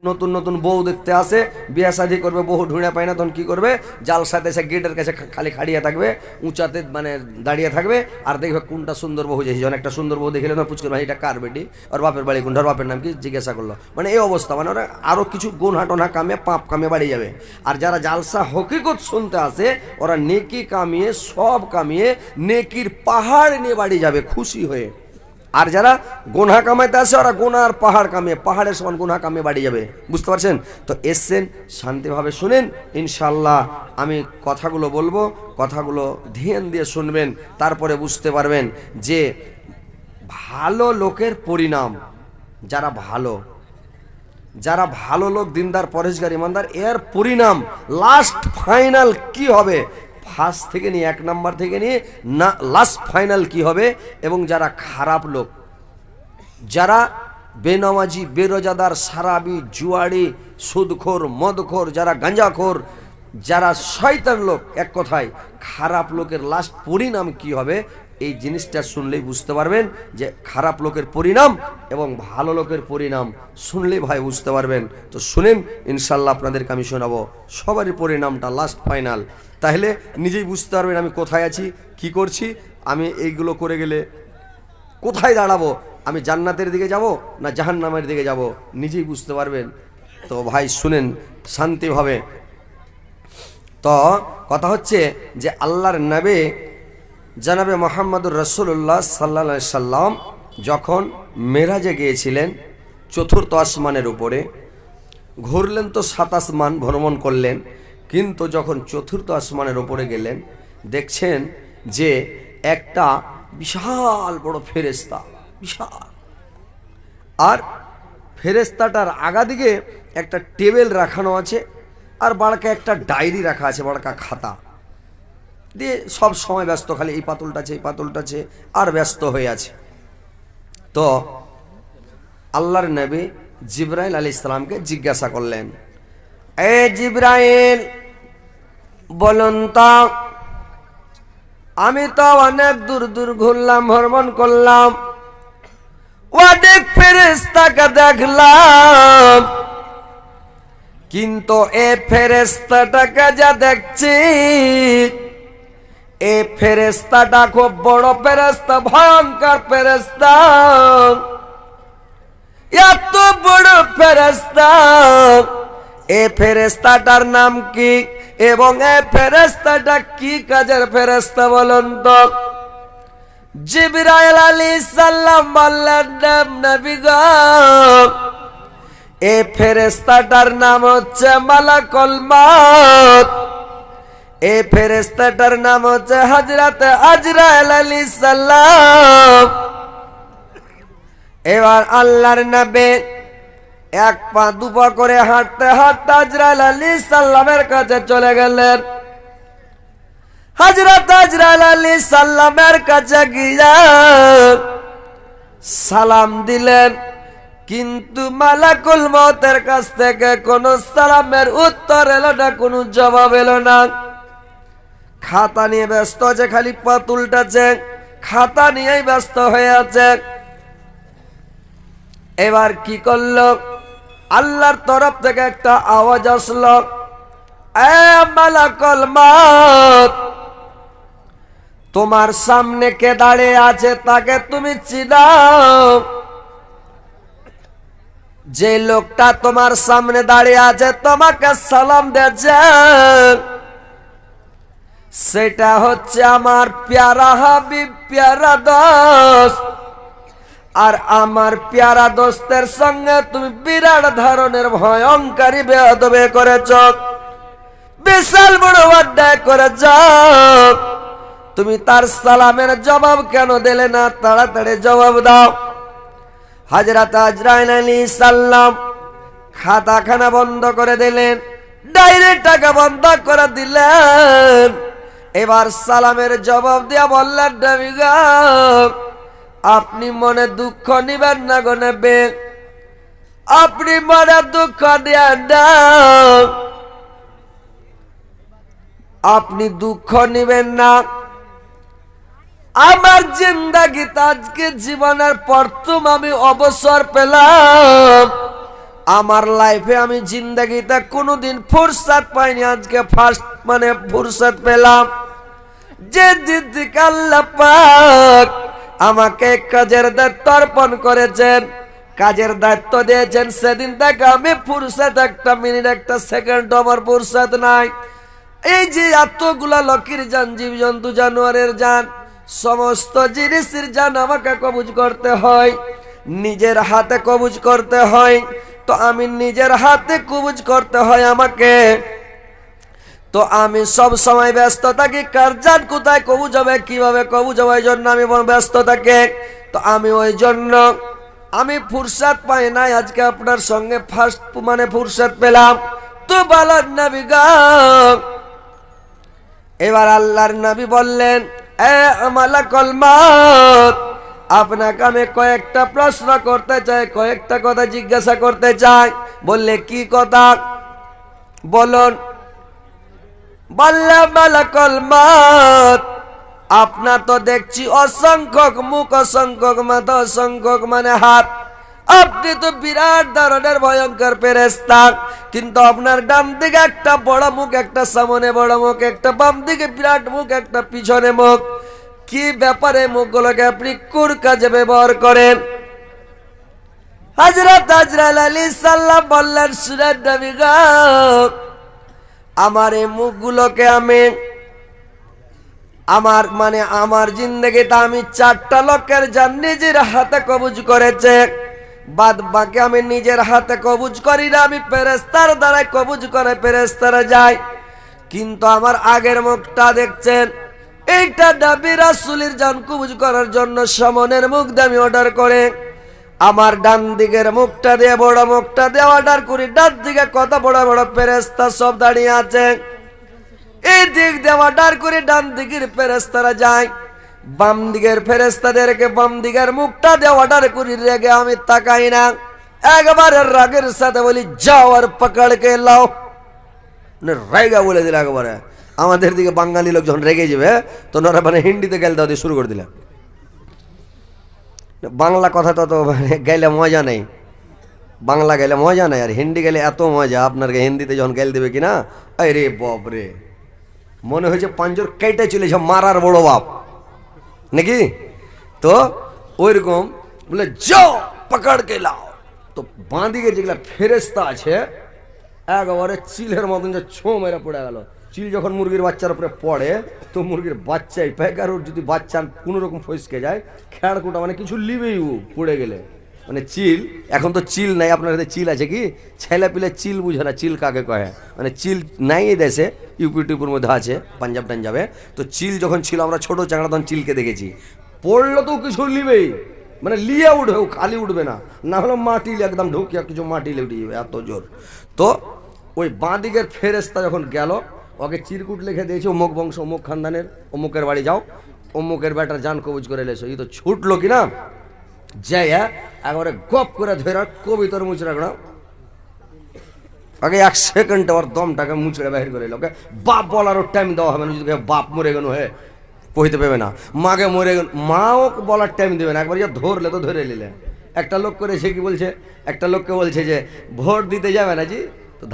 নতুন নতুন বউ দেখতে আসে, বিয়ে শাদী করবে, বহু ঢুঁড়ে পায় না, তখন কি করবে? জালসাতে এসে গেটের কাছে খালি খাড়িয়ে থাকবে, উঁচাতে মানে দাঁড়িয়ে থাকবে, আর দেখবে কোনটা সুন্দর বউ যাই। যখন একটা সুন্দর বউ দেখলে না, পুচকে ভাই এটা কার বেটি, ওর বাপের বাড়ি কোনটা, ওর বাপের নাম কি জিজ্ঞাসা করলো, মানে এই অবস্থা। মানে ওরা আরও কিছু গুণ হাঁটনা কামে পাপ কামে বাড়িয়ে যাবে। আর যারা জালসা হকিকত শুনতে আসে, ওরা নেকি কামিয়ে, সব কামিয়ে নেকির পাহাড় নিয়ে বাড়ি যাবে খুশি হয়ে। আর যারা গোনা কামাইতে আসে, ওরা গোনার পাহাড় কামিয়ে, পাহাড়ের সমান গোনা কামিয়ে বাড়ি যাবে। বুঝতে পারছেন তো? এসছেন, শান্তিভাবে শুনেন ইনশাল্লাহ। আমি কথাগুলো বলবো, কথাগুলো ধ্যান দিয়ে শুনবেন, তারপরে বুঝতে পারবেন যে ভালো লোকের পরিণাম, যারা ভালো, যারা ভালো লোক, দিনদার, পরেশগার, ইমানদার, এর পরিণাম লাস্ট ফাইনাল কি হবে, ফার্স্ট থেকে নিয়ে 1 নাম্বার থেকে নিয়ে না লাস্ট ফাইনাল কি হবে। এবং যারা খারাপ লোক, যারা বেনামাজি, বেরোজাদার, সারাবি, জুয়াড়ি, সুদখোর, মদখোর, যারা গাঁজাখোর, যারা শয়তান লোক, এক কথায় খারাপ লোকের লাস্ট পরিণাম কি হবে, এই জিনিসটা শুনলেই বুঝতে পারবেন যে খারাপ লোকের পরিণাম এবং ভালো লোকের পরিণাম শুনলেই ভাই বুঝতে পারবেন। তো শুনেন ইনশাল্লাহ, আপনাদেরকে আমি শোনাবো সবারই পরিণামটা লাস্ট ফাইনাল। তাহলে নিজেই বুঝতে পারবেন আমি কোথায় আছি, কি করছি। আমি এইগুলো করে গেলে কোথায় দাঁড়াবো, আমি জান্নাতের দিকে যাব না জাহান্নামের দিকে যাব, নিজেই বুঝতে পারবেন। তো ভাই শুনেন শান্তিভাবে। তো কথা হচ্ছে যে আল্লাহর নবী জনাবে মুহাম্মদুর রাসূলুল্লাহ সাল্লাল্লাহু আলাইহি সাল্লাম যখন মেরাজে গিয়েছিলেন, 4র্থ আসমানের উপরে ঘুরলেন, তো 7 আসমান ভ্রমণ করলেন, কিন্তু যখন 4র্থ আসমানের উপরে গেলেন, দেখছেন যে একটা বিশাল বড় ফেরেশতা, বিশাল, আর ফেরেশতাটার আগা দিকে একটা টেবিল রাখানো আছে, আর বাড়কা একটা ডায়েরি রাখা আছে, বাড়কা খাতা দিয়ে সব সময় ব্যস্ত, খালি এই পাতুলটাছে এই পাতুলটাছে, আর ব্যস্ত হয়ে আছে। তো আল্লাহর নবী জিবরাইল আলাইহিস সালামকে জিজ্ঞাসা করলেন, এ জিবরাইল, বলুন তো, আমি তো অনেক দূর দূর ঘুরলাম, ভ্রমণ করলাম, অনেক ফেরেশতাকে দেখলাম, কিন্তু এ ফেরেশতাটাকে যা দেখছি, এ ফেরেশতাটা খুব বড় ফেরেশতা, ভয়ঙ্কর ফেরেশতা, এত বড় ফেরেশতা, এ ফেরেশতাটার নাম কি এবং এ ফেরেশতাটা কি কাজের ফেরেশতা বলুন তো? জিবরাইল আলাইহিস সালাম বললেন, নবী গো, এ ফেরেশতাটার নাম হচ্ছে মালাকুল মউত, এ ফেরেশতাটার নাম হচ্ছে হযরত আজরাইল আলাইহিস সালাম। এবার আল্লাহর নবী 1 পা 2 পা করে হাঁটতে হাঁটতে আজরাইল আলাইহিস সালামের কাছে চলে গেলেন। হযরত আজরাইল আলাইহিস সালামের কাছে গিয়ে সালাম দিলেন, কিন্তু মালাকুল মউতের কাছ থেকে কোনো সালামের উত্তর এলো না, কোনো জবাব এলো না। খাতা নিয়ে ব্যস্ত আছে, খালি পাতুলটাছে, খাতা নিয়েই ব্যস্ত হয়ে আছে। এবার কি করলো, আল্লাহর তরফ থেকে একটা আওয়াজ আসলো, এ মালাকুল মউত, তোমার সামনে কে দাঁড়িয়ে আছে তাকে তুমি চিনাও? যে লোকটা তোমার সামনে দাঁড়িয়ে আছে, তোমাকে সালাম দিয়েছে, সেটা হচ্ছে আমার প্যারা হাবিব, প্যারা দোস্ত। আর আমার প্যারা দোস্তের সঙ্গে তুমি বিরাট ধরনের ভয়ঙ্করী বেয়াদবি করেছ, বিশাল বড় অন্যায় করেছ। তুমি তার সালামের জবাব কেন দিলে না? তাড়াতাড়ি জবাব দাও। হযরত আজরাইল আলাইহিস সালাম খাতাখানা বন্ধ করে দিলেন, ডায়েরিটাকে বন্ধ করে দিলেন। এবার সালামের জবাব দিয়া বললেন, নবী গো, আপনি মনে দুঃখ নিবেন না গো নবী, আপনি মনে দুঃখ নিবেন না, আপনি দুঃখ নিবেন না। আমার জিন্দাগিতে আজকে জীবনের প্রথম আমি অবসর পেলাম, আমার লাইফে আমি জিন্দেগিতে কোনোদিন ফুরসত পাইনি, আজকে ফার্স্ট মানে ফুরসত পেলাম। যে দিক আল্লাহ পাক আমাকে কাজের দায়িত্ব অর্পণ করেছেন, কাজের দায়িত্ব দিয়েছেন, সেদিন থেকে আমি ফুরসত একটা মিনিট একটা সেকেন্ড আমার ফুরসত নাই। এই যে এতগুলা লোকের জান, জীব জন্তু জানোয়ারের জান, সমস্ত জিনিসের জান আমাকে কবুজ করতে হয়, নিজের হাতে কবুজ করতে হয়। তো আমি নিজের হাতে কবুজ করতে হয় আমাকে, তো আমি সব সময় ব্যস্ত থাকি কার জান কোথায় কবুজ হবে, কিভাবে কবুজ হবে, এই জন্য আমি ব্যস্ত থাকি। তো আমি ওই জন্য আমি ফুরসত পাই নাই, আজকে আপনার সঙ্গে ফার্স্ট মানে ফুরসত পেলাম। তো বলেন নবী গো, এবার আল্লাহর নবী বললেন, এ মালাকুল মউত, আপনাকে আমি কয়েকটা প্রশ্ন করতে চাই, কয়েকটা কথা জিজ্ঞাসা করতে চাই। বললে কি কথা বলুন? বললে মালাকুল মউত, আপনার তো দেখছি অসংখ্যক মুখ, অসংখ্যক মাথা, অসংখ্যক মানে হাত, আপনি তো বিরাট ধরনের ভয়ঙ্কর ফেরেশতা, কিন্তু আপনার ডান দিকে একটা বড় মুখ, একটা সামনে বড় মুখ, একটা বাম দিকে বিরাট মুখ, একটা পিছনে মুখ। কি ব্যাপারে মুখগুলোকে আপনি কোন কাজে ব্যবহার করেন? হযরত আজরাইল আলাইহিস সালাম বললেন, শুনেন নবী গো, আমার এই মুখগুলোকে আমি আমার জিন্দেগিতে আমি 4টা লোকের জান নিজের হাতে কবুজ করেছে, বাদ বাকি আমি নিজের হাতে কবুজ করি না, আমি ফেরেশতার দ্বারা কবুজ করে ফেরেশতারা যায়। কিন্তু আমার আগের মুখটা দেখছেন, এইটা নবী রাসূলের জান কবুজ করার জন্য সামনের মুখ দিয়ে আমি অর্ডার করে, আমার ডান দিকের মুখটা দিয়ে বড় মুখটা দিয়ে অর্ডার করি, ডান দিকে কত বড় বড় ফেরেশতা সব দাঁড়িয়ে আছে, এই দিক দিয়ে অর্ডার করে ডান দিকের ফেরেশতারা যায়, বাম দিকের ফেরেশতাদেরকে বাম দিকের মুখটা দিয়ে অর্ডার করি, রেগে আমি তাকাই না, একবারে রাগের সাথে বলি, যাও আর পকড় কে লাও। রেগা বলে দিল একবারে। আমাদের দিকে বাঙালি লোক যখন রেগে যাবে তো ওরা মানে হিন্দিতে গেলে দাও দিয়ে শুরু করে দিলাম। বাংলা কথা তো মানে গেলে মজা নেই, বাংলা গেলে মজা নেই, আর হিন্দি গেলে এত মজা। আপনাকে হিন্দিতে যখন গেল দেবে কিনা, আরে বাপ রে, মনে হয়েছে পাঞ্জর কেটে চলেছে মারার বড় বাপ নাকি। তো ওইরকম বলে যাও পকড় কে লাও। তো বাঁদিকে যেগুলা ফেরেশতা আছে একবারে চিলের মতন যে ছো মেরে পড়ে গেল। চিল যখন মুরগির বাচ্চার উপরে পড়ে তো মুরগির বাচ্চাই পেকারোর যদি বাচ্চা কোনো রকম ফসকে যায়, খেড়কুটা মানে কিছু লিবেই ও পড়ে গেলে, মানে চিল। এখন তো চিল নাই, আপনার কাছে চিল আছে কি? ছেলে পিলে চিল বুঝে না, চিল কাকে কয়ে, মানে চিল নাই এই দেশে, ইউপি টিউপির মধ্যে আছে, পাঞ্জাব টাঞ্জাবে। তো চিল যখন ছিল আমরা ছোট চাংড়া তখন চিলকে দেখেছি, পড়লো তো কিছু লিবেই, মানে লিয়ে উঠবে, খালি উঠবে না, না হলে মাটি একদম ঢুকিয়া কিছু মাটি উঠে যাবে, এত জোর। তো ওই বাঁ দিকের ফেরেশতা যখন গেল, ওকে চিরকুট লিখে দিয়েছে, অমুক বংশ অমুক খানদানের, অমুকের বাড়ি যাও, অমুকের বেটার জান কবুজ করে এলেছো। এই তো ছুটলো কিনা, যাই একবারে গপ করে ধরে কবিতার মুচড়া করা, আগে 1 সেকেন্ডে ওর দমটাকে মুচড়ে বাহির করে এলো। ওকে বাপ বলারও টাইম দেওয়া হবে না, যদি বাপ মরে গেল হে কইতে পাবে না, মাকে মরে গেল মাও বলার টাইম দেবে না, একবার ধরলে তো ধরে নিলে। একটা লোক করে সে কি বলছে, একটা লোককে বলছে যে ভোট দিতে যাবে না জি, তো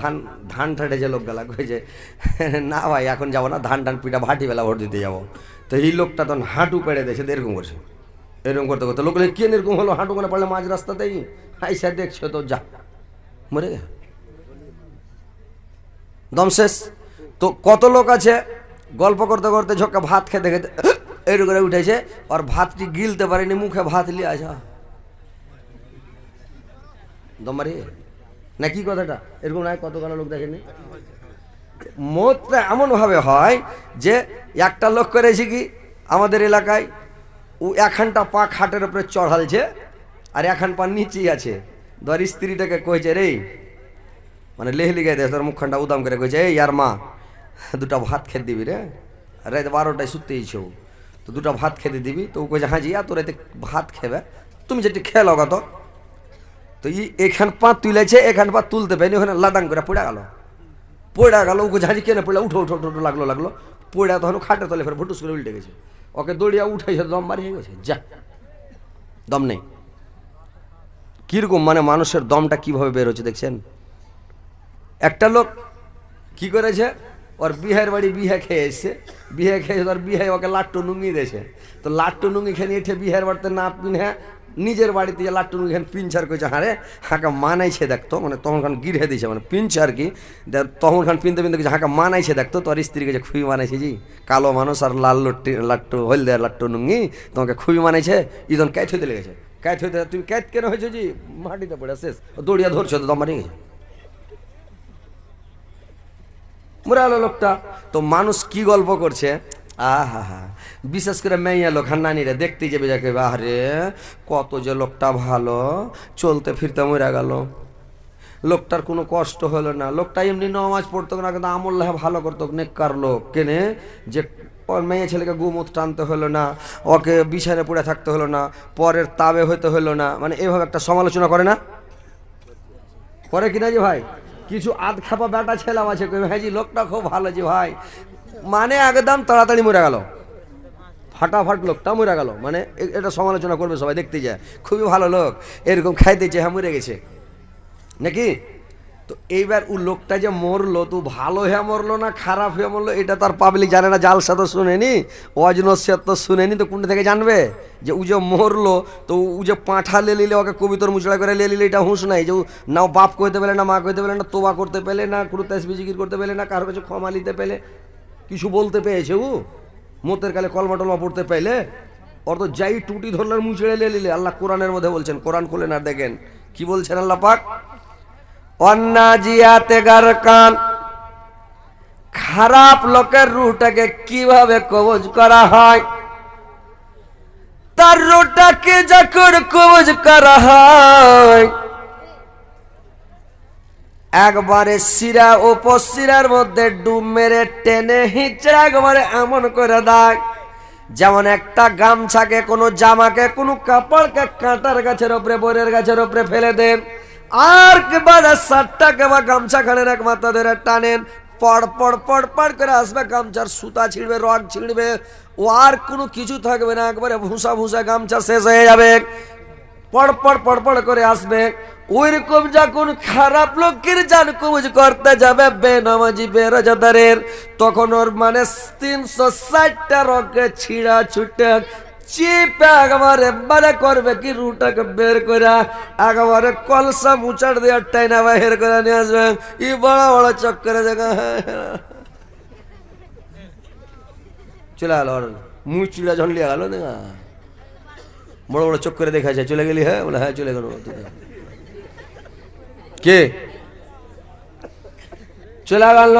ধান ঠাটেছে লোক গেলা, কয়েছে না ভাই এখন যাবো না, ধান পিঠা ভাটিবেলা ভোট দিতে যাবো। তো এই লোকটা তখন হাঁটু পেড়ে দিয়েছে, এরকম করছে, এরকম করতে করতে লোক কে এরকম হলো, হাঁটু করে পড়লে মাঝ রাস্তাতেই আইসা দেখছো তো যা মরে গে দম শেষ। তো কত লোক আছে গল্প করতে করতে ঝোঁকা ভাত খেতে খেতে এরকম করে উঠেছে, আর ভাতটি গিলতে পারেনি, মুখে ভাত লিয়ে আসা দম মারি না, কি কথাটা এরকম নাই, কত গানা লোক দেখেনি। মতটা এমনভাবে হয় যে একটা লোক করেছে কি আমাদের এলাকায়, ও একখানটা পা খাটের উপরে চড়ালছে আর একখান পা নিচেই আছে। ধর স্ত্রীটাকে কইছে রে, মানে লেহলি গায়ে দেয়, তোর মুখখানটা উদাম করে কইছে, এই আর মা দুটা ভাত খেতে দিবি রে, রাত 12টায় শুতেইছ, তো দুটা ভাত খেতে দিবি। তো ও কইছে হ্যাঁ জি, এত রাতে ভাত খেবে, তুমি যেটি খেয়ে লগা। তো এখান পা তুলেছে, এখান পা তুলতে পারিনি, ওখানে লাদাং করে পড়ে গেল, ও কইছে হাজি কেন পড়লে, উঠো উঠো উঠো লাগলো পড়ে, তখন খাটে তলে ফের ভুটুস করে উল্টে গেছে, ওকে দৌড়িয়া উঠাইছে, দম মারিয়ে গেছে, যা দম নেই। কীরকম মানে মানুষের দমটা কিভাবে বের হচ্ছে দেখছেন। একটা লোক কি করেছে, ওর বিহার বাড়ি বিহা খেয়ে এসছে, বিহা খেয়ে ওর বিহায় ওকে লাট্টু নুঙ্গি দিয়েছে। তো লাট্টু নুঙ্গি খেয়ে এঠে বিহার বাড়িতে না পিনে নিজের বাড়িতে লাট্টু নুঙ্গি খেয়ে পিঞ্চার করেছে। হারে হাঁকা মানাইছে দেখতো, মানে তখন খান গিরে দিয়েছে, মানে পিঞ্চ আর কি। তখন খান পিনতে পিনতে কিছু হাঁকা মানাইছে দেখতো, তোর স্ত্রী কাছে খুবই মানাইছে জি, কালো মানুষ আর লাল লাট্টু হলদে লাট্টু নুঙ্গি তোমাকে খুবই মানাইছে। ইদন ক্যাচ হইতে লেগেছে, ক্যাচ হইতে তুমি ক্যাচ কেন হয়েছে জি, মাটিতে পড়ে শেষ দৌড়িয়া ধরছো তো দম মারি গেছে, মরে গেল লোকটা। তো মানুষ কি গল্প করছে, আহা হা, বিশেষ করে মেয়ে লোক হান্নানিরা দেখতে যাবে যাকে, আরে কত যে লোকটা ভালো, চলতে ফিরতে মরে গেল, লোকটার কোনো কষ্ট হলো না, লোকটা এমনি নামাজ পড়তো না কিন্তু আমল্লাহ ভালো করতো, নেককার লোক কেনে যে ওর মেয়ে ছেলেকে গুমুত টানতে হলো না, ওকে বিছানে পড়ে থাকতে হলো না, পরের তাবে হইতে হলো না, মানে এভাবে একটা সমালোচনা করে না, করে কিনা যে ভাই। কিছু আধ খাপা বেটা ছেলাম আছে, ভাই জি লোকটা খুব ভালো যে ভাই, মানে একদম তাড়াতাড়ি মরে গেল, ফাটাফাট লোকটা মরে গেল, মানে এটা সমালোচনা করবে সবাই দেখতে যায়, খুবই ভালো লোক, এরকম খাইতেছে, হ্যাঁ মরে গেছে নাকি। তো এইবার ও লোকটা যে মরলো, তো ভালো হয়ে মরলো না খারাপ হয়ে মরলো এটা তার পাবলিক জানে না, জালসা তো শুনেনি, ওয়াজ নসিহত তো শুনেনি, তো কোনটা থেকে জানবে যে ও যে মরলো, তো ও যে পাঁঠা লে লিলে ওকে কবিতর মুচড়া করে লে লিলে এটা হুঁশ নাই, যে না বাপ কইতে পেলে না, মা কইতে পেলে না, তোবা করতে পেলে না, কোনো তেসবি জিকির করতে পেলে না, কারোর কাছে ক্ষমা নিতে পেলে, কিছু বলতে পেয়েছে ও মতের কালে কলমা টলমা পড়তে পাইলে, ওর তো যাই টুটি ধরলার মুচড়ে লে লিলে। আল্লাহ কোরআনের মধ্যে বলছেন, কোরআন খুলে না দেখেন কি বলছেন আল্লাহ পাক, অন্নাজিয়াতে গারকান, খারাপ লোকের রুহটাকে কিভাবে কবজ করা হয়, তার রুহটাকে যখন কবজ করা হয় একবারে শিরা উপশিরার মধ্যে ডুব মেরে টেনে হিচড়ে একবারে এমন করে দেয়, যেমন একটা গামছাকে, কোনো জামাকে, কোনো কাপড়কে কাঁটার গাছের ওপরে বরের গাছের ওপরে ফেলে দেন, আর কেবারে 60টাকে বা গামছা খানের এক মাথা ধরে টানেন, পড় পড় পড় পড় করে আসবে, গামছার সুতা ছিঁড়বে, রগ ছিঁড়বে, ও আর কোনো কিছু থাকবে না, একবারে ভুসা ভুসা গামছা শেষ হয়ে যাবে, পড় পড় পড় পড় করে আসবে। ওইরকম যখন খারাপ লোকের জান কবজ করতে যাবে বেনামাজি বেরোজাদারের, তখন ওর মানে 360টা রগে ছিঁড়া ছুটে চিপে একেবারে মানে করবে কি, রুটাকে বের করে একেবারে কলসা মুচার দিয়ে টাইনা বাহির করে নিয়ে আসবে, ই বড় বড় চক্করে জায়গা চলে গেল, মুখ চিড়া যখন লিয়ে গেল না, বড় বড় চোখ করে দেখা যায়, চলে গেলি, হ্যাঁ বলে হ্যাঁ চলে গেল, কে চলে গেল।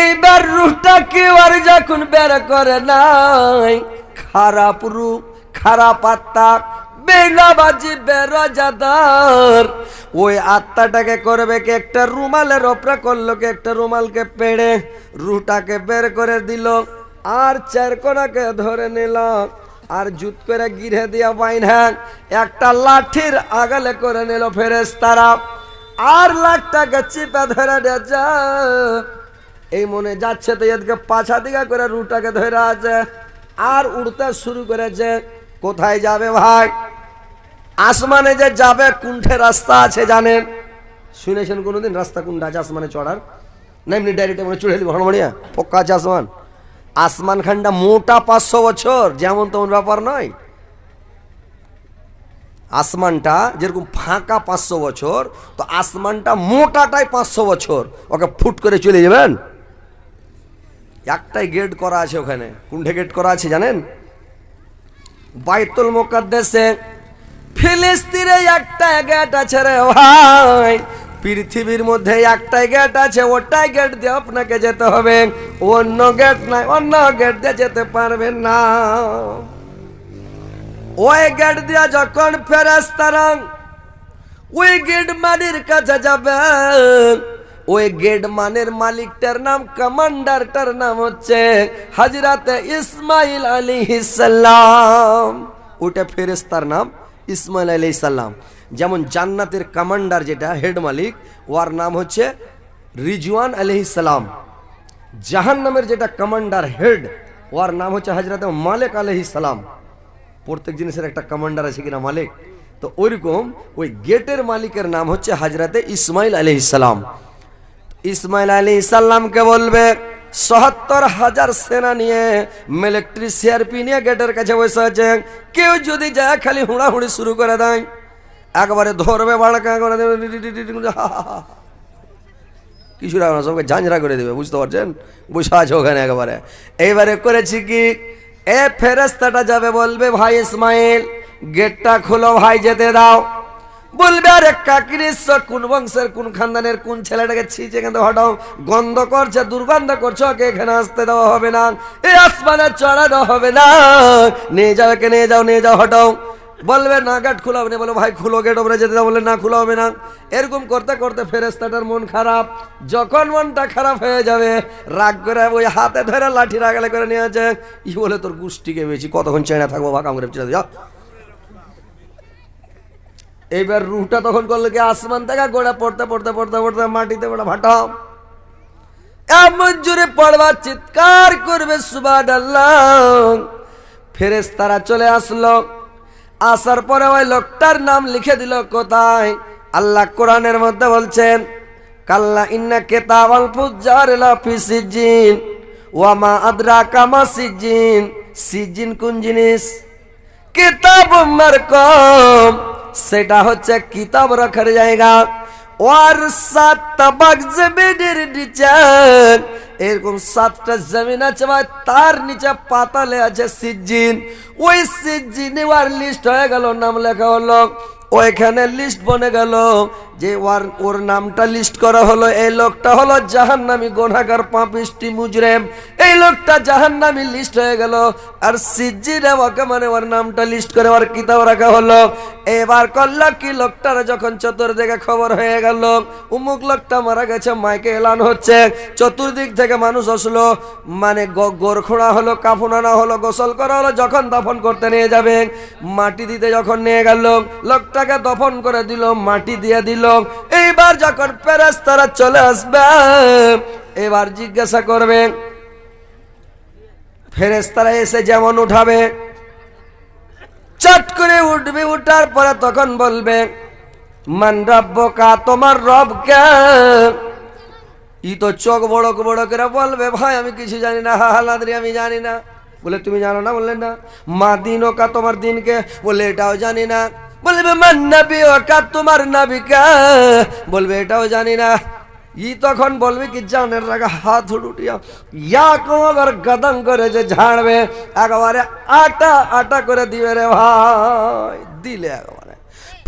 এইবার রুহটা কেউ আর যখন বের করে নাই, খারাপ রূপ খারাপ আত্মা বেনামাজি বেরোজাদার, ওই আত্মাটাকে করবে কি, একটা রুমালের ওপরে করলো কি, একটা রুমালকে পেড়ে রুহটাকে বের করে দিল, আর 4 কোনাকে ধরে নিল, আর জুত করে গিরে দিয়া বাইনা একটা লাঠির আগালে করে নিল ফেরেশতারা, আর লাঠটাকে চিপে ধরে যা এই মনে যাচ্ছে, তো এদিকে পাছা দিকে করে রুটাকে ধরে আছে, আর উড়তে শুরু করেছে। কোথায় যাবে ভাই? আসমানে যে যাবে, কোনঠে রাস্তা আছে জানেন? শুনেছেন কোনোদিন রাস্তা কোনটা আছে আসমানে চড়ার? না এমনি ডাইরেক্ট মনে চড়ে দিল হড়মড়িয়া পক্কা আছে আসমান? আসমান খানটা মোটা 500 বছর, যেমন তেমন ব্যাপার নয়। আসমানটা যেরকম ফাঁকা 500 বছর, তো আসমানটা মোটাটাই 500 বছর, ওকে ফুট করে চলে যাবেন। একটাই গেট করা আছে ওখানে, কোনটা গেট করা আছে জানেন? বাইতুল মুকাদ্দাসে ফিলিস্তিনে একটা গেট আছে রে ভাই, পৃথিবীর মধ্যে একটাই গেট আছে, ওটাই গেট দিয়ে আপনাকে যেতে হবে, অন্য গেট নাই, অন্য গেট দিয়ে যেতে পারবেন না। ওই গেট দিয়া যখন ফেরেশতারা ওই গেট মানের কাছে যাবে, ওই গেট মানের মালিকটার নাম, কমান্ডারটার নাম হচ্ছে হযরত ইসমাইল আলাইহিস সালাম। ওটা ফেরেশতার নাম ইসমাইল আলাইহিস সালাম। যেমন জান্নাতের কমান্ডার যেটা হেড মালিক, ওর নাম হচ্ছে রিজওয়ান আলাইহিস সালাম। জাহান্নামের যেটা কমান্ডার হেড, ওর নাম হচ্ছে হযরত মালিক আলাইহিস সালাম। প্রত্যেক জিনিসের একটা কমান্ডার আছে কিনা, মালিক। তো ওইরকম ওই গেটের মালিকের নাম হচ্ছে হযরতে ইসমাইল আলাইহিস সালাম। ইসমাইল আলাইহিস সালামকে বলবে ৭৭,০০০ সেনা নিয়ে মিলিটারি সিআরপি নিয়ে গেটের কাছে বসে আছে, কেউ যদি যায় খালি হুড়াহুড়ি শুরু করে দেয়, একবারে ধরবে বাড়কা করে দেবে, কিছু রাখবে না, সবকে ঝাঁঝরা করে দেবে, বুঝতে পারছেন? বসে আছে ওখানে একেবারে। এইবারে করেছি কি, এ ফেরেশতাটা যাবে বলবে ভাই ইসমাইল গেটটা খুলো ভাই, যেতে দাও। বলবে আরে কাকিরিস কোন বংশের কোন খানদানের কোন ছেলেটাকে ছিঁচে এখান থেকে হটাও, গন্ধ করছে, দুর্গন্ধ করছে, ওকে এখানে আসতে দেওয়া হবে না, এই আসমানে চড়ানো হবে না, নিয়ে যাও একে, নিয়ে যাও, নিয়ে যাও, হটাও। বলবে না গেট খোলা হবে না, বলো ভাই খুলো গেট, ওপরে যেতে দাও, বলে না খোলা হবে না। এরকম করতে করতে ফেরেশতাটার মন খারাপ, যখন মনটা খারাপ হয়ে যাবে রাগ করে ওই হাতে ধরে লাঠি রাগালে করে নিয়ে আছে, ই বলে তোর গুষ্টিকে বেশি কতক্ষণ চেনা থাকবো, ভাগ আমরা চেনা যাও। এইবার রুহটা তখন করলো কি, আসমান থেকে গোড়া পড়তে পড়তে পড়তে পড়তে মাটিতে ওটা ভাটাও, এমন জোরে পড়বার চিৎকার করবে সুবহানাল্লাহ। ফেরেশতারা চলে আসলো, আসার পরে ওই লোকটার নাম লিখে দিল কোথায়? আল্লাহ কোরআনের মধ্যে বলছেন কাল্লা ইন্না কিতাবাল ফুজ্জার লাফি সিজিন ওয়া মা আদরাকা মা সিজিন। সিজিন কোন জিনিস? কিতাব মারকুম, সেটা হচ্ছে কিতাব রাখার জায়গা। ওয়ার ৭টা বাগ জমিনের নিচে, এরকম 7টা জমিন আছে ভাই, তার নিচে পাতালে আছে সিজিন। ওই সিজিনে ওয়ার লিস্ট হয়ে গেল, নাম লেখা হলো, ওইখানে লিস্ট বনে গেল যে ওর নামটা লিস্ট করা হলো, এই লোকটা হলো জাহান্নামী গুনাহগার পাপিষ্টি মুজরিম, এই লোকটা জাহান্নামী লিস্ট হয়ে গেল। আর সিজিনে ওকে মানে ওর নামটা লিস্ট করে ওর কিতাব রাখা হলো। এবার করল কি, লোকটার যখন চতুর্দিকে খবর হয়ে গেল উমুক লোকটা মারা গেছে, মাইকে এলান হচ্ছে, চতুর্দিক থেকে মানুষ আসলো, মানে গোর খোঁড়া হলো, কাফন আনা হলো, গোসল করা হলো। যখন দফন করতে নিয়ে যাবে, মাটি দিতে যখন নিয়ে গেল, লোকটাকে দফন করে দিল, মাটি দিয়ে দিল। এইবার যখন ফেরেশতারা চলে আসবে, এবার জিজ্ঞাসা করবে, ফেরেশতারা এসে যেমন উঠাবে, চট করে উঠবে, উঠার পরে তখন বলবে মান রাব্বুকা, তোমার রব কে? ই তো চোখ বড় বড় করে বলবে ভাই আমি কিছু জানি না, হালাদ্রি আমি জানি না। বলে তুমি জানো না? বললেন না। মা দিনকা, তোমার দিনকে? বলে এটাও জানি না। বলবে মান নবী ওকা, তোমার নবী কে? বলবে এটাও জানি না। ই তখন বলবে কি জানের রাগা হাত উঠিয়া ইয়া কমর গদম করে যে ঝাড়বে, একেবারে আটা আটা করে দিবে রে ভাই, দিলে একেবারে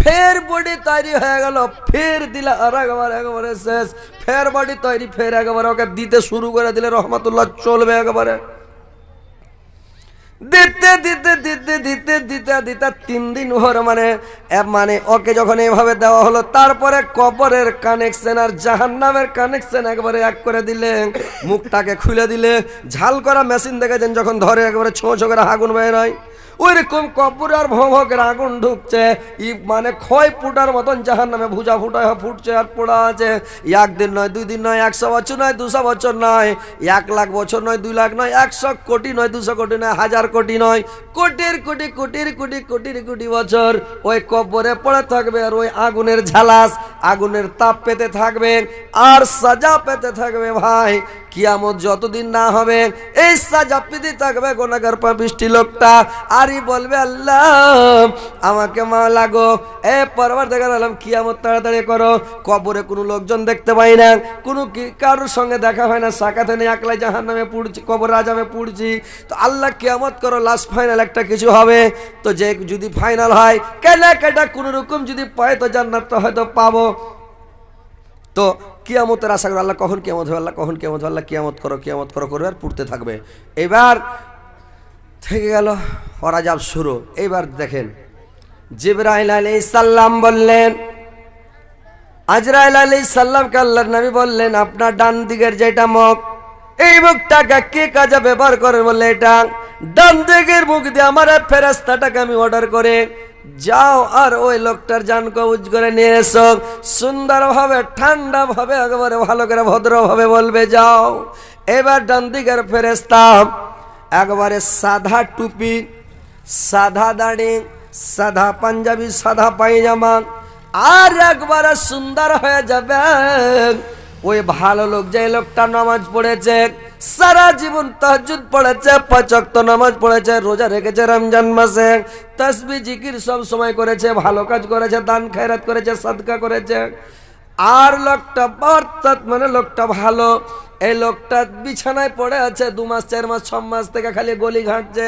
ফের বডি তৈরি হয়ে গেল, ফের দিলে আর একেবারে শেষ, ফের বডি তৈরি, ফের একেবারে ওকে দিতে শুরু করে দিলে রহমাতুল্লাহ চলবে একেবারে দিতে দিতে দিতে দিতে দিতে দিতে 3 দিন ভর মানে ওকে যখন এভাবে দেওয়া হলো, তারপরে কবরের কানেকশন আর জাহান্নামের কানেকশন একবারে এক করে দিলে, মুখটাকে খুলে দিলে, ঝাল করা মেশিন দেখেছেন যখন ধরে একবারে ছো ছো করে আগুন বের হয়, ওইরকম কবর আর ভোগের আগুন ঢুকছে, ই মানে ক্ষয় ফুটার মতন জাহান্নামে ভুজা ফুটায় ফুটছে আর পোড়া আছে। 1 দিন নয়, 2 দিন নয়, 100 বছর নয়, 200 বছর নয়, 1 লাখ বছর নয়, 2 লাখ নয়, 100 কোটি নয়, 200 কোটি নয়, 1000 কোটি নয়, কোটির কোটি কোটির কোটি কোটির কোটি বছর ওই কবরে পড়ে থাকবে, আর ওই আগুনের ঝালাস, আগুনের তাপ পেতে থাকবে আর সাজা পেতে থাকবে। ভাই কিয়ামত যতদিন না হবে এই সাজা পেতে থাকবে গুনাহগার পাপিষ্টি লোকটা। আরই বলবে আল্লাহ আমাকে মাওলা গো, এ পরওয়ারদিগার আলম কিয়ামত তাড়াতাড়ি করো। কবরে কোনো লোকজন দেখতে পাই না, কোনো কারোর সঙ্গে দেখা হয় না, সাকাতে নেই, একলাই জাহান্নামে পুড়ছি, কবর আযাবে পুড়ছি। তো আল্লাহ কিয়ামত করো, লাস্ট ফাইনাল একটা কিছু হবে। তো যে যদি ফাইনাল হয় কেনাকাটা কোনো রকম যদি পায় তো জান্নাত তো হয়তো পাবো। তো কিয়ামতের আশা করে আল্লাহ কখন কিয়ামত হবে, আল্লাহ কখন কিয়ামত হবে, আল্লাহ কিয়ামত করো করবে আর পুড়তে থাকবে। এবার থেকে গেল ওরাজাব শুরু। এইবার দেখেন জিবরাইল আলাইহিস সালাম বললেন, আজরাইল আলাইহিস সালামকে আল্লাহর নবী বললেন আপনার ডান দিকের যেটা মুখ, এই মুখটাকে কে কাজে ব্যবহার করে? বললে এটা ডান দিকের মুখ দিয়ে আমার ফেরেশতাটাকে আমি অর্ডার করে যাও আর ওই লোকটার জান কবজ করে নিয়ে এসো, সুন্দরভাবে ঠান্ডা ভাবে একেবারে ভালো করে ভদ্রভাবে বলবে যাও। এবার ডান দিকের ফেরেশতা একবারে সাদা টুপি, সাদা দাড়ি, সাদা পাঞ্জাবি সাদা পায়জামা, আর একবারে সুন্দর হয়ে যাবে। ওই ভালো লোক, যে লোকটা নামাজ পড়েছে, সারা জীবন তাহাজ্জুদ পড়েছে, 5 ওয়াক্ত নামাজ পড়েছে, রোজা রেখেছে রমজান মাসে, তাসবিহ জিকির সব সময় করেছে, ভালো কাজ করেছে, দান খয়রাত করেছে, সাদকা করেছে, আর লোকটা অর্থাৎ মানে লোকটা ভালো, এই লোকটা বিছানায় পড়ে আছে 2 মাস 4 মাস 6 মাস থেকে খালি গলি ঘাঁটছে,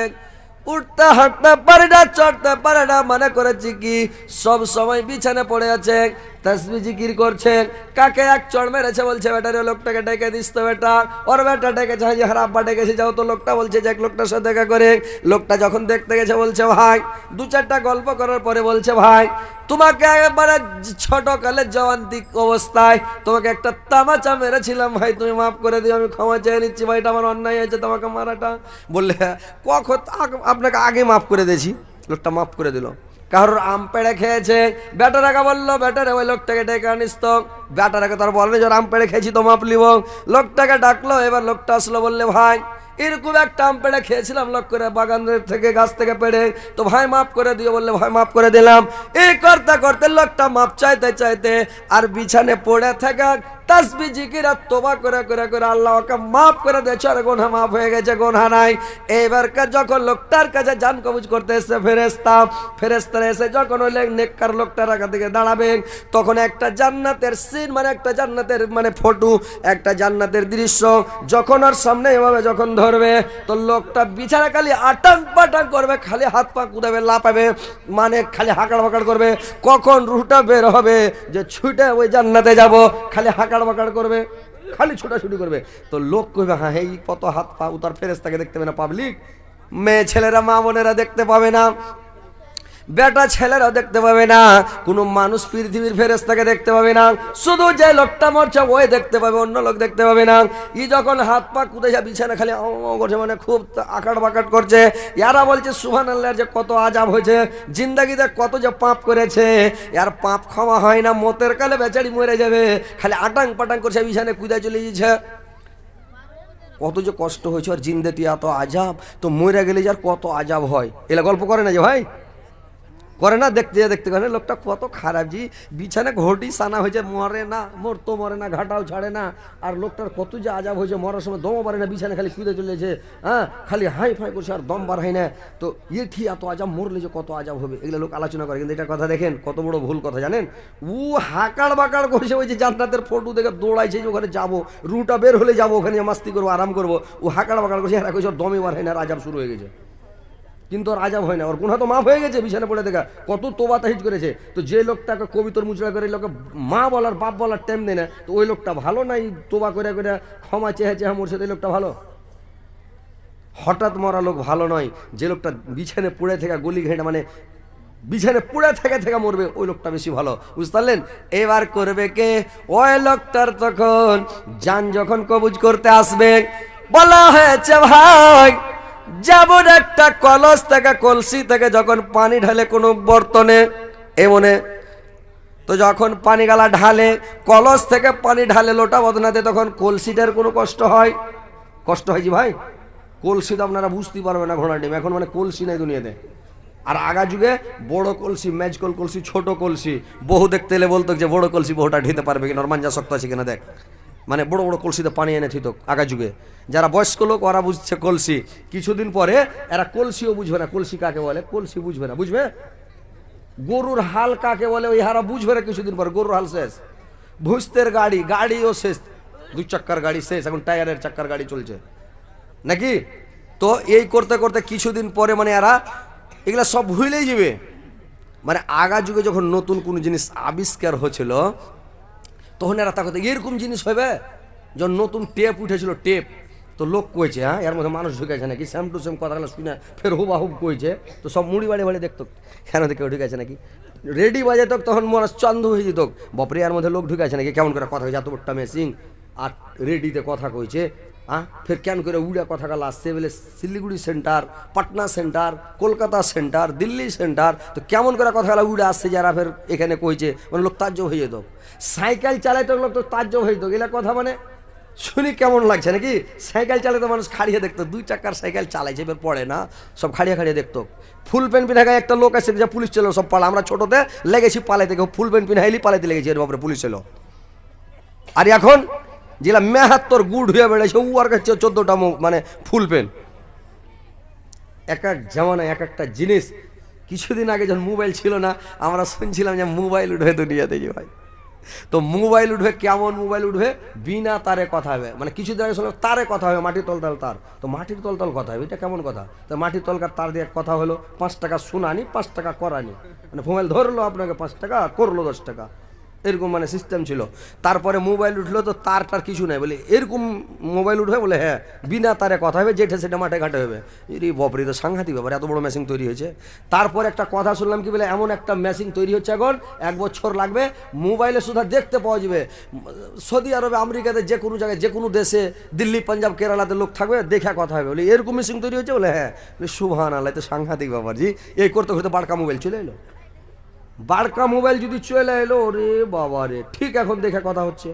উঠতে হাঁটতে পারে না, চড়তে পারে না, মানে করেছি কি সব সময় বিছানে পড়ে আছে, তাসবিহ জিকির করছে। কাকে এক চড় মেরেছে, বলছে বেটারে লোকটাকে ডেকে দিস তো বেটা, ওর বেটা ডেকেছে, হাজি হার আব্বা ডেকেছে, যাও তো। লোকটা বলছে যে এক লোকটার সাথে দেখা করে। লোকটা যখন দেখতে গেছে বলছে ভাই, 2-4টা গল্প করার পরে বলছে ভাই, তোমাকে একবারে ছোটকালে জওয়ান্তিক অবস্থায় তোমাকে একটা তামাচা মেরেছিলাম ভাই, তুমি মাফ করে দিও, আমি ক্ষমা চেয়ে নিচ্ছি ভাই, এটা আমার অন্যায় হয়েছে তোমাকে মারাটা। বললে কখন আপনাকে আগে মাফ করে দিয়েছি। লোকটা মাফ করে দিল। কারোর আম পেড়ে খেয়েছে, বেটারাকে বললো বেটারে ওই লোকটাকে ডেকে আনিস তো। বেটারাকে তার বলবে যে আম পেড়ে খেয়েছি তো মাপ লিব। লোকটাকে ডাকলো, এবার লোকটা আসলো, বললে ভাই এরকম একটা আম পেড়ে খেয়েছিলাম লোক করে, বাগানের থেকে গাছ থেকে পেড়ে, তো ভাই মাফ করে দিও। বললে ভাই মাফ করে দিলাম। এই করতে করতে লোকটা মাপ চাইতে চাইতে আর বিছানে পড়ে থাকা তাসবিহ জিকির আর তোবা করে করে করে আল্লাহ ওকে মাফ করে দিয়েছে, আর গোনা মাফ হয়ে গেছে, গোনা নাই। এইবার যখন লোকটার কাছে জান কবুজ করতে এসে ফেরেশতারা এসে যখন ওই নেককার লোকটার আগে দিকে দাঁড়াবে, তখন একটা জান্নাতের সিন মানে একটা জান্নাতের মানে ফটো, একটা জান্নাতের দৃশ্য যখন ওর সামনে এভাবে যখন ধরবে, তো লোকটা বিছানা খালি আটাং পাটাং করবে, খালি হাত পা কুদাবে, লাপাবে, মানে খালি হাঁকাড় বাঁকাড় করবে। কখন রুহটা বের হবে যে ছুটে ওই জান্নাতে যাব, খালি হাঁকাড় বাঁকাড় করবে, খালি ছুটাছুটি করবে। তো লোক কইবে হ্যাঁ এই কত হাত পা উতার, ফেরেশতাকে দেখতে পাবে না পাবলিক, মেয়ে ছেলেরা মা বোনেরা দেখতে পাবে না, বেটা ছেলেরা দেখতে পাবে না, কোনো মানুষ পৃথিবীর ফেরেশতাকে দেখতে পাবে না, শুধু যে লোকটা মরছে ওই দেখতে পাবে, অন্য লোক দেখতে পাবে না। ই যখন হাত পা কুদেছে বিছানা খালি করছে, মানে খুব আকাট বাকাট করছে, ইয়ারা বলছে সুবহানাল্লাহ, যে কত আজাব হয়েছে, জিন্দাগিতে কত যে পাপ করেছে, ইয়ার পাপ ক্ষমা হয় না, মতের কালে বেচারি মরে যাবে, খালি আটাং পাটাং করছে, বিছানে কুদে চলে যাচ্ছে। কত যে কষ্ট হয়েছে, আর জিন্দেতি এত আজাব, তো মরে গেলে যার কত আজাব হয়, এলা গল্প করে না যে ভাই, করে না? দেখতে দেখতে করে লোকটা কত খারাপ, জি বিছানে ঘটি সানা হয়েছে, মরে না, মরতো মরে না, ঘাটাও ছাড়ে না, আর লোকটার কত যে আজাব হয়েছে, মরার সময় দমও পারে না, বিছানে খালি কুদে চলেছে, হ্যাঁ খালি হাই ফাই করছে, আর দম বার হয় না। তো ঠিক এত আজাব, মরলে যে কত আজাব হবে, এগুলো লোক আলোচনা করে, কিন্তু এটা কথা দেখেন কত বড় ভুল কথা জানেন। ও হাঁকাড় বাঁকাড় করছে, ওই যে জান্নাতের ফটো দেখে দৌড়াইছে যে ওখানে যাবো, রুটা বের হলে যাবো, ওখানে মাস্তি করবো, আরাম করবো, ও হাঁকাড় বাঁকাড় করছে, এরা কইছে দমে বার হয় না, আর আজাব শুরু হয়ে গেছে। কিন্তু আর আজাব হয় না, ওর গুনাহ তো মাফ হয়ে গেছে, বিছানে পড়ে দেখা কত তোবা তাহিজ করেছে। তো যে লোকটাকে কবিতর মুচড়া করে লোকে মা বলার বাপ বলার টাইম দেয় না, তো ওই লোকটা ভালো নাই? তোবা করে করে ক্ষমা চেহে চেহে মরছে, তো এই লোকটা ভালো? হঠাৎ মরা লোক ভালো নয়, যে লোকটা বিছানে পড়ে থেকে গলি ঘেঁটে মানে বিছানে পড়ে থেকে থেকে মরবে, ওই লোকটা বেশি ভালো, বুঝতে পারলেন? এবার করবে কে? ওই লোকটার তখন জান যখন কবুজ করতে আসবে, বলা হয়েছে ভাই যেমন একটা কলস থেকে কলসি থেকে যখন পানি ঢালে কোনো বর্তনে এমনে, তো যখন পানি গালা ঢালে, কলস থেকে পানি ঢালে লোটা বদনাতে, তখন কলসিটার কোনো কষ্ট হয়? কষ্ট হয় জি ভাই? কলসি তো আপনারা বুঝতেই পারবেন না, ঘোড়া ডিম এখন মানে কলসি নাই দুনিয়াতে। আর আগা যুগে বড় কলসি, ম্যাজকল কলসি, ছোট কলসি, বহু দেখতে এলে বলতো যে বড় কলসি বহুটা ঢিতে পারবে কিনা, মাঞ্জা শক্ত আছে কিনা দেখ, মানে বড় বড় কলসিতে পানি এনে থিত আগা যুগে। যারা বয়স্ক লোক ওরা বুঝছে কলসি, কিছুদিন পরে এরা কলসিও বুঝবে না, কলসি কাকে বলে, কলসি বুঝবে না, বুঝবে গরুর হাল কাকে বলে, ওই হারা বুঝবে না কিছুদিন পর, গরুর হাল শেষ, ভুস্তের গাড়ি, গাড়িও শেষ, 2 চাক্কার গাড়ি শেষ, এখন টায়ারের চাক্কার গাড়ি চলছে নাকি। তো এই করতে করতে কিছুদিন পরে মানে এরা এগুলা সব ভুলেই যাবে। মানে আগা যুগে যখন নতুন কোনো জিনিস আবিষ্কার হচ্ছিল, তখন এরা তাকে এরকম জিনিস হবে, যখন নতুন টেপ উঠেছিল, টেপ, তো লোক কইছে হ্যাঁ এর মধ্যে মানুষ ঢুকেছে নাকি, সেম টু সেম কথাগুলো শুনে ফের হুবাহুব কইছে, তো সব মুড়ি বাড়ি বাড়ি দেখতো কেন কেউ ঢুকেছে নাকি, রেডি বাজে তো তখন মনে চন্দ হয়ে যেত, বাপরে এর মধ্যে লোক ঢুকেছে নাকি, কেমন করে কথা হয়েছে, এত বড়টা মেশিন আর রেডিতে কথা কইছে, হ্যাঁ ফের কেন করে উড়া কথা গাল আসছে বলে, Siliguri centre, Patna centre, Kolkata centre, Delhi centre, তো কেমন করে কথা গালা উড়ে আসছে যারা ফের এখানে কইছে, মানে লোক তাজ্জব হয়ে যেত, সাইকেল চালাইতো লোক তো তাজ্জব হয়ে যেত, এগুলা কথা মানে শুনি কেমন লাগছে নাকি? সাইকেল চালাতে মানুষ খাড়িয়ে দেখতো, 2 চাকার সাইকেল চালাইছে, এবার পড়ে না, সব খাড়িয়ে খাড়িয়ে দেখতো। ফুল প্যান্ট পিনা গায়ে একটা লোক আছে যে পুলিশ ছিল, সব পালা আমরা ছোটতে লেগেছি পালাইতে, ফুল প্যান্ট পিনাইলি পালাইতে লেগেছি, এর বাপরে পুলিশ ছিল। আর এখন যেটা মেহাত্তর গুড় হয়ে বেড়েছে ও আর কাছে 14টা মানে ফুল প্যান্ট। এক এক জামানায় এক একটা জিনিস। কিছুদিন আগে যখন মোবাইল ছিল না, আমরা শুনছিলাম যে মোবাইল উঠবে দুনিয়াতে, যে ভাই তো মোবাইল উঠবে, কেমন মোবাইল উঠবে? বিনা তারে কথা হবে, মানে কিছুদিন আগে শুনলাম তারে কথা হবে, মাটির তলতাল তার, তো মাটির তলতাল কথা হবে, এটা কেমন কথা? তো মাটির তলকার তার দিয়ে কথা হলো, 5 টাকা শোনানি 5 টাকা করানি, মানে মোবাইল ধরলো আপনাকে 5 টাকা, করলো 10 টাকা, এরকম মানে সিস্টেম ছিল। তারপরে মোবাইল উঠলো তো তার কিছু নাই, বলে এরকম মোবাইল উঠবে, বলে হ্যাঁ বিনা তারে কথা হবে, যেটা সেটা মাঠে ঘাটে হবে। এর বপরি তো সাংঘাতিক ব্যাপার, এত বড় মেশিন তৈরি হয়েছে। তারপর একটা কথা শুনলাম কি বলে, এমন একটা মেশিন তৈরি হচ্ছে এখন, 1 বছর লাগবে, মোবাইলে শুধু দেখতে পাওয়া যাবে। সৌদি আরবে, আমেরিকাতে, যে কোনো জায়গায়, যে কোনো দেশে, দিল্লি, পাঞ্জাব, কেরালাতে লোক থাকবে, দেখা কথা হবে, বলে এরকম মেশিন তৈরি হচ্ছে, বলে হ্যাঁ। সুবহানাল্লাহ, তো সাংঘাতিক ব্যাপার জি। এই করতে করতে বাড়কা মোবাইল চলে এলো, বাড়কা মোবাইল যদি চলে এলো, রে বাবা রে, ঠিক এখন দেখে কথা হচ্ছে।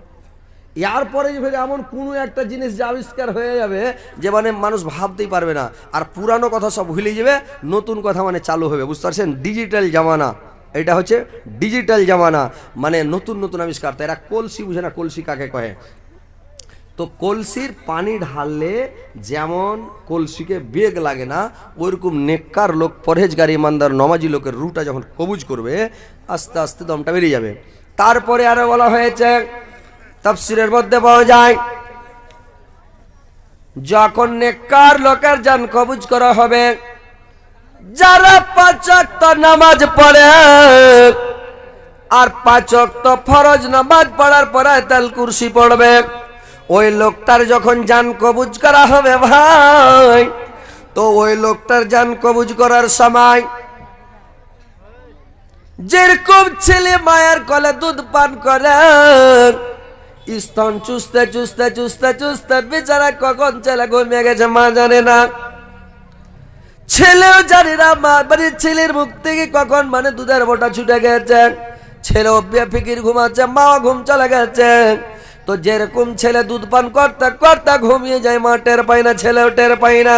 এরপরে যে এমন কোনো একটা জিনিস যে আবিষ্কার হয়ে যাবে যে মানে মানুষ ভাবতেই পারবে না, আর পুরানো কথা সব ভুলে যাবে, নতুন কথা মানে চালু হবে, বুঝতে পারছেন? ডিজিটাল জামানা, এটা হচ্ছে ডিজিটাল জামানা, মানে নতুন নতুন আবিষ্কার। তো এরা কলসি বুঝে না, কলসি কাকে কহে? তো কলসির পানি ঢাললে যেমন কলসিকে বেগ লাগে না, ওইরকম নেককার লোক, পরহেজগার, ইমানদার, নমাজি লোকের রুটা যখন কবুজ করবে, আস্তে আস্তে দমটা বেরিয়ে যাবে। তারপরে আরো বলা হয়েছে, তাফসীরের মধ্যে পাওয়া যায়, যখন নেককার লোকের জান কবুজ করা হবে, যারা 5 ওয়াক্ত নামাজ পড়ে আর 5 ওয়াক্ত ফরজ নামাজ পড়ার পর আয়াতুল কুরসি পড়বে, ওই লোকটার যখন জান কবুজ করা হবে ভাই, তো ওই লোকটার জান কবুজ করার সময় যেরকম ছেলে মায়ের কোলে দুধ পান করে, স্তন চুষতে চুষতে চুষতে চুষতে বেচারা কখন ছেলে ঘুমিয়ে গেছে মা জানে না, ছেলেও জানে না মা, মানে ছেলের মুখ থেকে কখন মানে দুধের বোটা ছুটে গেছে, ছেলেও বেফিকির ঘুমাচ্ছে, মাও ঘুম চলে গেছে। তো যেরকম ছেলে দুধ পান করতে করতে ঘুমিয়ে যায়, মা টের পায় না, ছেলেও টের পায় না,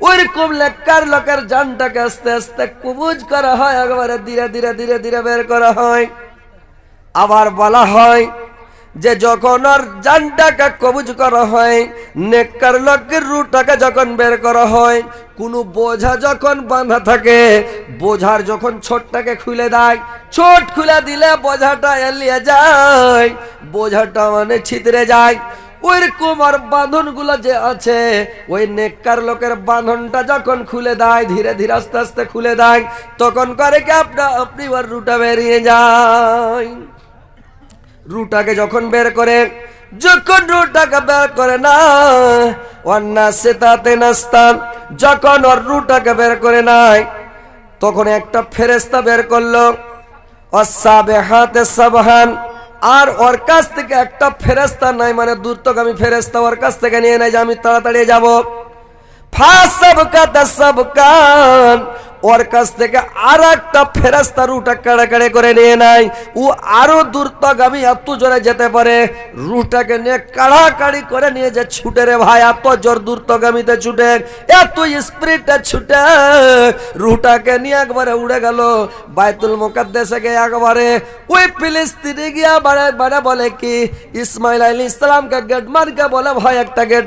ওইরকম লেক্কার লোকের জানটাকে আস্তে আস্তে কবুজ করা হয়, একবারে ধীরে ধীরে ধীরে ধীরে বের করা হয়। আবার বলা হয় যে যখন ওর জানটাকে কবুজ করা হয়, নেককার লোকের রুটাকে যখন বের করা হয়, কোনো বোঝা যখন বাঁধা থাকে, বোঝার যখন ছোটটাকে খুলে দেয়, ছোট খুলে দিলে বোঝাটা এলিয়ে যায়, বোঝাটা মানে ছিতরে যায়, ওইরকম আর বাঁধনগুলো যে আছে, ওই নেককার লোকের বাঁধনটা যখন খুলে দেয়, ধীরে ধীরে আস্তে আস্তে খুলে দেয়, তখন করে কি আপনি ওর রুটা বেরিয়ে যায়। রুটাকে যখন বের করে, যখন রুটাকে বের করে না, ওয়ান্নাসে তাতে নাস্তান, যখন ওর রুটাকে বের করে নাই, তখন একটা ফেরেশতা বের করলো, অসাবেহাতে সাবহান, আর ওর কাছ থেকে একটা ফেরেশতা নাই, মানে দ্রুতগামী ফেরেশতা ওর কাছ থেকে নিয়ে নেয় যে আমি তাড়াতাড়ি যাব, ওর কাছ থেকে আর একটা ফেরেশতা রুটা কাড়াকাড়ি করে নিয়ে নেয়, ও আরো দ্রুতগামী, এত জোরে যেতে পারে, রুটাকে নিয়ে কাড়াকাড়ি করে নিয়ে যে ছুটে রে ভাই, এত জোর দ্রুতগামীতে ছুটে, এত স্পিডে ছুটে, রুটাকে নিয়ে একবারে উড়ে গেল বাইতুল মুকাদ্দাসে গিয়ে, একবারে ওই ফিলিস্তিনে গিয়া বাড়ে বাড়ে বলে কি, ইসমাইল আলাইহিস সালামকে গেট মারকে বলে ভাই একটা গেট